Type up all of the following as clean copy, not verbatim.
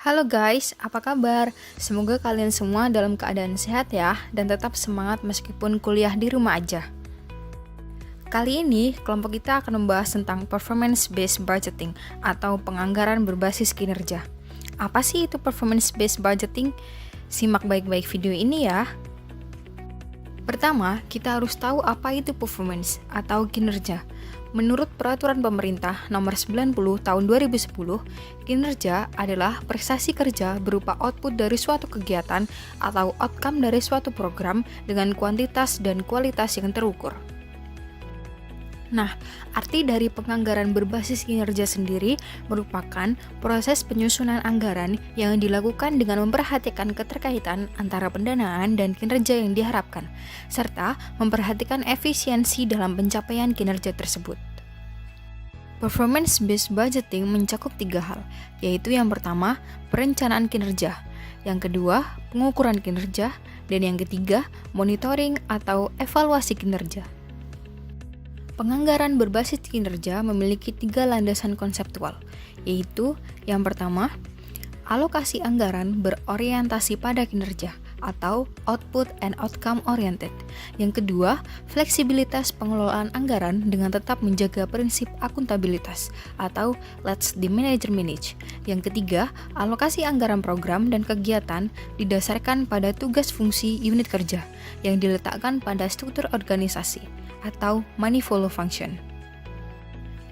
Halo guys, apa kabar? Semoga kalian semua dalam keadaan sehat ya, dan tetap semangat meskipun kuliah di rumah aja. Kali ini, kelompok kita akan membahas tentang performance-based budgeting atau penganggaran berbasis kinerja. Apa sih itu performance-based budgeting? Simak baik-baik video ini ya. Pertama, kita harus tahu apa itu performance atau kinerja. Menurut Peraturan Pemerintah Nomor 90 Tahun 2010, kinerja adalah prestasi kerja berupa output dari suatu kegiatan atau outcome dari suatu program dengan kuantitas dan kualitas yang terukur. Nah, arti dari penganggaran berbasis kinerja sendiri merupakan proses penyusunan anggaran yang dilakukan dengan memperhatikan keterkaitan antara pendanaan dan kinerja yang diharapkan, serta memperhatikan efisiensi dalam pencapaian kinerja tersebut. Performance-based budgeting mencakup 3 hal, yaitu yang pertama, perencanaan kinerja, yang kedua, pengukuran kinerja, dan yang ketiga, monitoring atau evaluasi kinerja. Penganggaran berbasis kinerja memiliki 3 landasan konseptual, yaitu yang pertama, alokasi anggaran berorientasi pada kinerja atau output and outcome oriented. Yang kedua, fleksibilitas pengelolaan anggaran dengan tetap menjaga prinsip akuntabilitas atau let the manager manage. Yang ketiga, alokasi anggaran program dan kegiatan didasarkan pada tugas fungsi unit kerja yang diletakkan pada struktur organisasi atau money follow function.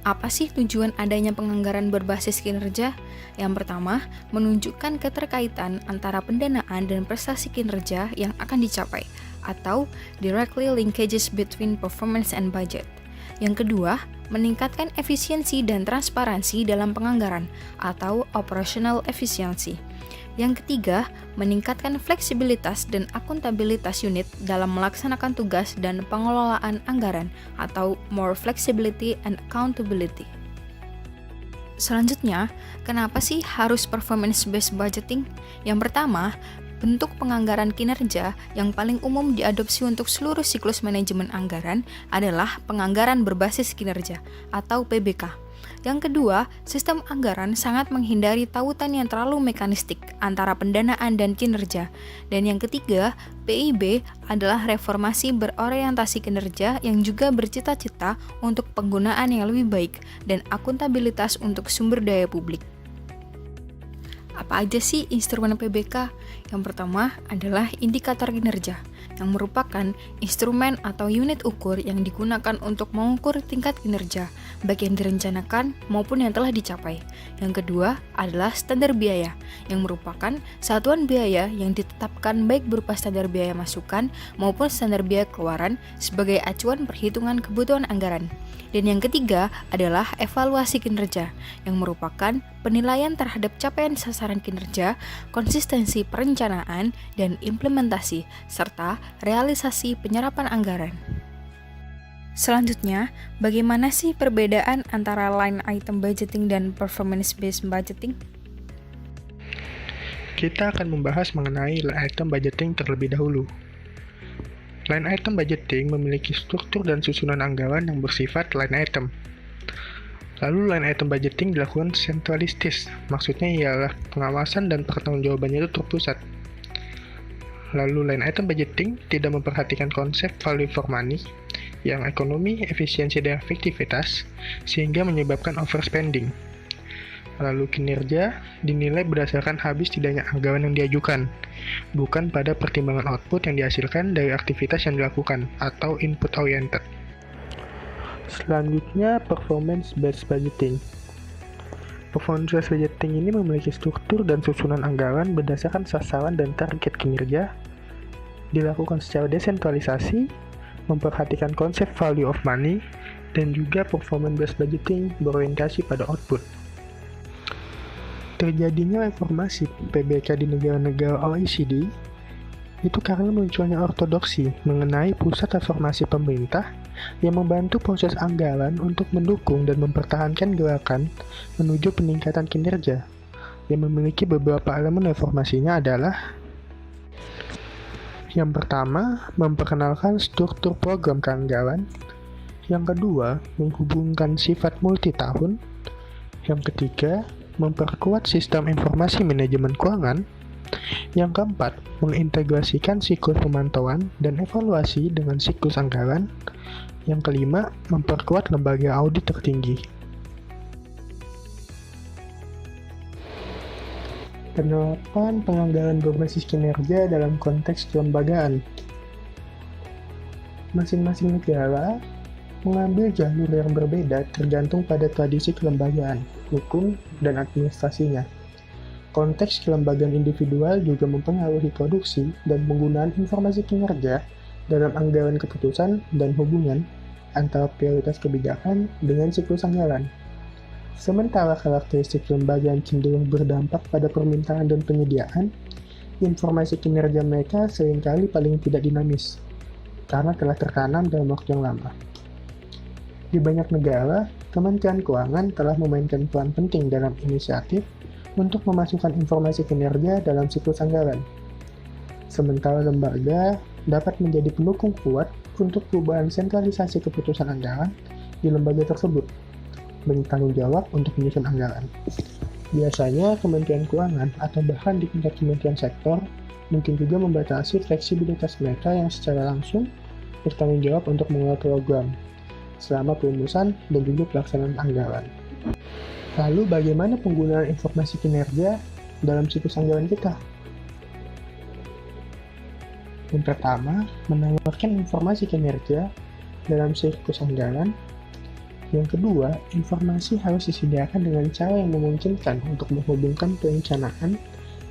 Apa sih tujuan adanya penganggaran berbasis kinerja? Yang pertama, menunjukkan keterkaitan antara pendanaan dan prestasi kinerja yang akan dicapai, atau directly linkages between performance and budget. Yang kedua, meningkatkan efisiensi dan transparansi dalam penganggaran, atau operational efficiency. Yang ketiga, meningkatkan fleksibilitas dan akuntabilitas unit dalam melaksanakan tugas dan pengelolaan anggaran atau more flexibility and accountability. Selanjutnya, kenapa sih harus performance-based budgeting? Yang pertama, bentuk penganggaran kinerja yang paling umum diadopsi untuk seluruh siklus manajemen anggaran adalah penganggaran berbasis kinerja atau PBK. Yang kedua, sistem anggaran sangat menghindari tautan yang terlalu mekanistik antara pendanaan dan kinerja. Dan yang ketiga, PIB adalah reformasi berorientasi kinerja yang juga bercita-cita untuk penggunaan yang lebih baik dan akuntabilitas untuk sumber daya publik. Apa aja sih instrumen PBK? Yang pertama adalah indikator kinerja, yang merupakan instrumen atau unit ukur yang digunakan untuk mengukur tingkat kinerja, baik yang direncanakan maupun yang telah dicapai. Yang kedua adalah standar biaya, yang merupakan satuan biaya yang ditetapkan baik berupa standar biaya masukan maupun standar biaya keluaran sebagai acuan perhitungan kebutuhan anggaran. Dan yang ketiga adalah evaluasi kinerja, yang merupakan penilaian terhadap capaian sasaran kinerja, konsistensi perencanaan dan implementasi, serta realisasi penyerapan anggaran. Selanjutnya, bagaimana sih perbedaan antara line item budgeting dan performance-based budgeting? Kita akan membahas mengenai line item budgeting terlebih dahulu. Line item budgeting memiliki struktur dan susunan anggaran yang bersifat line item. Lalu line item budgeting dilakukan sentralistis, maksudnya ialah pengawasan dan pertanggungjawabannya itu terpusat. Lalu line item budgeting tidak memperhatikan konsep value for money, yang ekonomi, efisiensi, dan efektivitas, sehingga menyebabkan overspending. Lalu kinerja dinilai berdasarkan habis tidaknya anggaran yang diajukan, bukan pada pertimbangan output yang dihasilkan dari aktivitas yang dilakukan, atau input oriented. Selanjutnya, performance-based budgeting. Performance-based budgeting ini memiliki struktur dan susunan anggaran berdasarkan sasaran dan target kinerja, dilakukan secara desentralisasi, memperhatikan konsep value of money, dan juga performance-based budgeting berorientasi pada output. Terjadinya reformasi PBK di negara-negara OECD itu karena munculnya ortodoksi mengenai pusat reformasi pemerintah yang membantu proses anggaran untuk mendukung dan mempertahankan gerakan menuju peningkatan kinerja. Yang memiliki beberapa elemen reformasinya adalah: yang pertama, memperkenalkan struktur program keanggaran. Yang kedua, menghubungkan sifat multi tahun. Yang ketiga, memperkuat sistem informasi manajemen keuangan. Yang keempat, mengintegrasikan siklus pemantauan dan evaluasi dengan siklus anggaran. Yang kelima, memperkuat lembaga audit tertinggi. Penerapan penganggaran berbasis kinerja dalam konteks kelembagaan. Masing-masing negara mengambil jalur yang berbeda tergantung pada tradisi kelembagaan, hukum, dan administrasinya. Konteks kelembagaan individual juga mempengaruhi produksi dan penggunaan informasi kinerja dalam anggaran keputusan dan hubungan antara prioritas kebijakan dengan siklus anggaran. Sementara karakteristik kelembagaan cenderung berdampak pada permintaan dan penyediaan, informasi kinerja mereka seringkali paling tidak dinamis, karena telah tertanam dalam waktu yang lama. Di banyak negara, Kementerian Keuangan telah memainkan peran penting dalam inisiatif untuk memasukkan informasi kinerja dalam siklus anggaran. Sementara lembaga dapat menjadi pendukung kuat untuk perubahan sentralisasi keputusan anggaran di lembaga tersebut, bertanggung jawab untuk menyusun anggaran. Biasanya, Kementerian Keuangan atau bahkan di tingkat kementerian sektor mungkin juga membatasi fleksibilitas mereka yang secara langsung bertanggung jawab untuk mengelola program selama perumusan dan juga pelaksanaan anggaran. Lalu bagaimana penggunaan informasi kinerja dalam siklus anggaran kita? Yang pertama, menawarkan informasi kinerja dalam siklus anggaran. Yang kedua, informasi harus disediakan dengan cara yang memungkinkan untuk menghubungkan perencanaan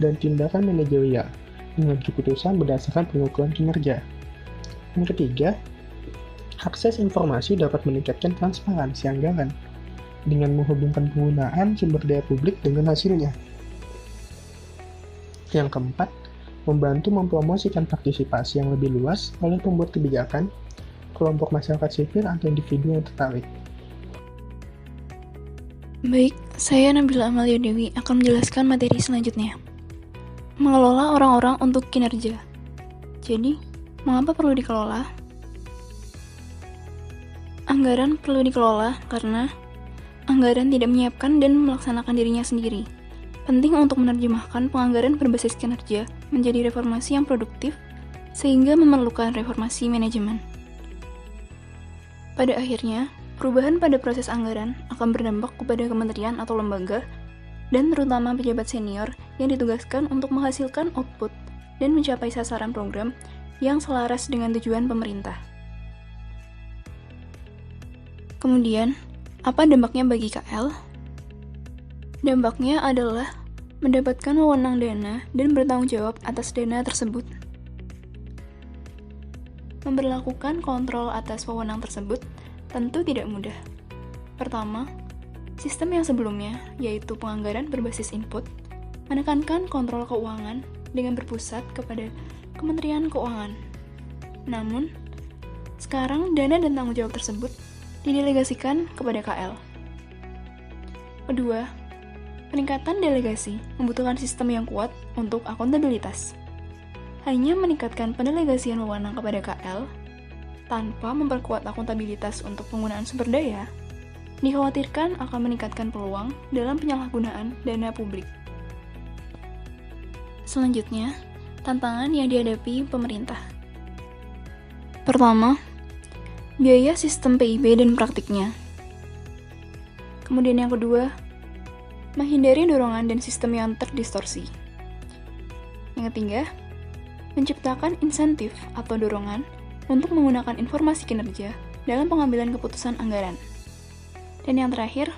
dan tindakan manajerial dengan keputusan berdasarkan pengukuran kinerja. Yang ketiga, akses informasi dapat meningkatkan transparansi anggaran dengan menghubungkan penggunaan sumber daya publik dengan hasilnya. Yang keempat, membantu mempromosikan partisipasi yang lebih luas oleh pembuat kebijakan, kelompok masyarakat sipil atau individu yang tertarik. Baik, saya Nabila Amalia Dewi akan menjelaskan materi selanjutnya. Mengelola orang-orang untuk kinerja. Jadi, mengapa perlu dikelola? Anggaran perlu dikelola karena anggaran tidak menyiapkan dan melaksanakan dirinya sendiri. Penting untuk menerjemahkan penganggaran berbasis kinerja menjadi reformasi yang produktif, sehingga memerlukan reformasi manajemen. Pada akhirnya, perubahan pada proses anggaran akan berdampak kepada kementerian atau lembaga, dan terutama pejabat senior yang ditugaskan untuk menghasilkan output dan mencapai sasaran program yang selaras dengan tujuan pemerintah. Kemudian, apa dampaknya bagi KL? Dampaknya adalah mendapatkan wewenang dana dan bertanggung jawab atas dana tersebut. Memberlakukan kontrol atas wewenang tersebut tentu tidak mudah. Pertama, sistem yang sebelumnya, yaitu penganggaran berbasis input, menekankan kontrol keuangan dengan berpusat kepada Kementerian Keuangan. Namun, sekarang dana dan tanggung jawab tersebut didelegasikan kepada KL. Kedua, peningkatan delegasi membutuhkan sistem yang kuat untuk akuntabilitas. Hanya meningkatkan pendelegasian wewenang kepada KL tanpa memperkuat akuntabilitas untuk penggunaan sumber daya, dikhawatirkan akan meningkatkan peluang dalam penyalahgunaan dana publik. Selanjutnya, tantangan yang dihadapi pemerintah. Pertama, biaya sistem PIB dan praktiknya. Kemudian yang kedua, menghindari dorongan dan sistem yang terdistorsi. Yang ketiga, menciptakan insentif atau dorongan untuk menggunakan informasi kinerja dalam pengambilan keputusan anggaran. Dan yang terakhir,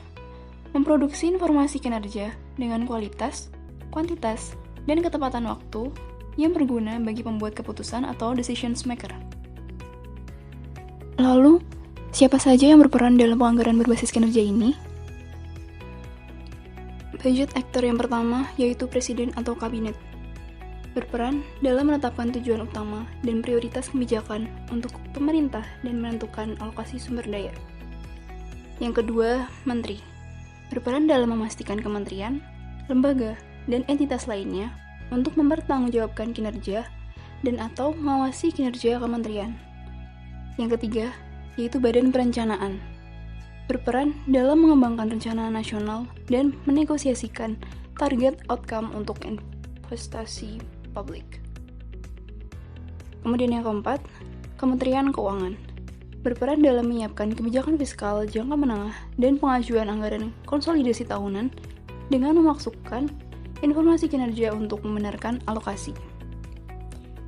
memproduksi informasi kinerja dengan kualitas, kuantitas, dan ketepatan waktu yang berguna bagi pembuat keputusan atau decision maker. Lalu, siapa saja yang berperan dalam penganggaran berbasis kinerja ini? Budget actor yang pertama yaitu Presiden atau Kabinet. Berperan dalam menetapkan tujuan utama dan prioritas kebijakan untuk pemerintah dan menentukan alokasi sumber daya. Yang kedua, Menteri. Berperan dalam memastikan kementerian, lembaga, dan entitas lainnya untuk mempertanggungjawabkan kinerja dan atau mengawasi kinerja kementerian. Yang ketiga, yaitu Badan Perencanaan. berperan dalam mengembangkan rencana nasional dan menegosiasikan target outcome untuk investasi publik. Kemudian yang keempat, Kementerian Keuangan berperan dalam menyiapkan kebijakan fiskal jangka menengah dan pengajuan anggaran konsolidasi tahunan dengan memasukkan informasi kinerja untuk membenarkan alokasi.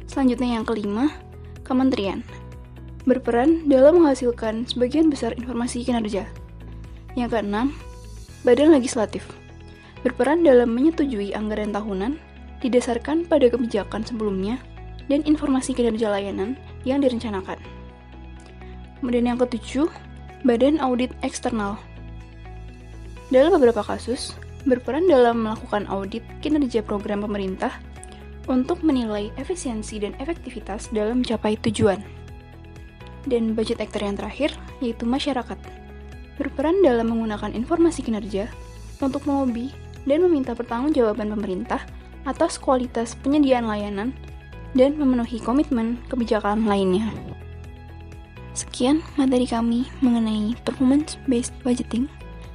Selanjutnya yang kelima, Kementerian berperan dalam menghasilkan sebagian besar informasi kinerja. Yang keenam, Badan Legislatif berperan dalam menyetujui anggaran tahunan didasarkan pada kebijakan sebelumnya dan informasi kinerja layanan yang direncanakan. Kemudian yang ketujuh, Badan Audit Eksternal. Dalam beberapa kasus, berperan dalam melakukan audit kinerja program pemerintah untuk menilai efisiensi dan efektivitas dalam mencapai tujuan. Dan budget actor yang terakhir, yaitu masyarakat, berperan dalam menggunakan informasi kinerja untuk melobi dan meminta pertanggungjawaban pemerintah atas kualitas penyediaan layanan dan memenuhi komitmen kebijakan lainnya. Sekian materi kami mengenai performance-based budgeting.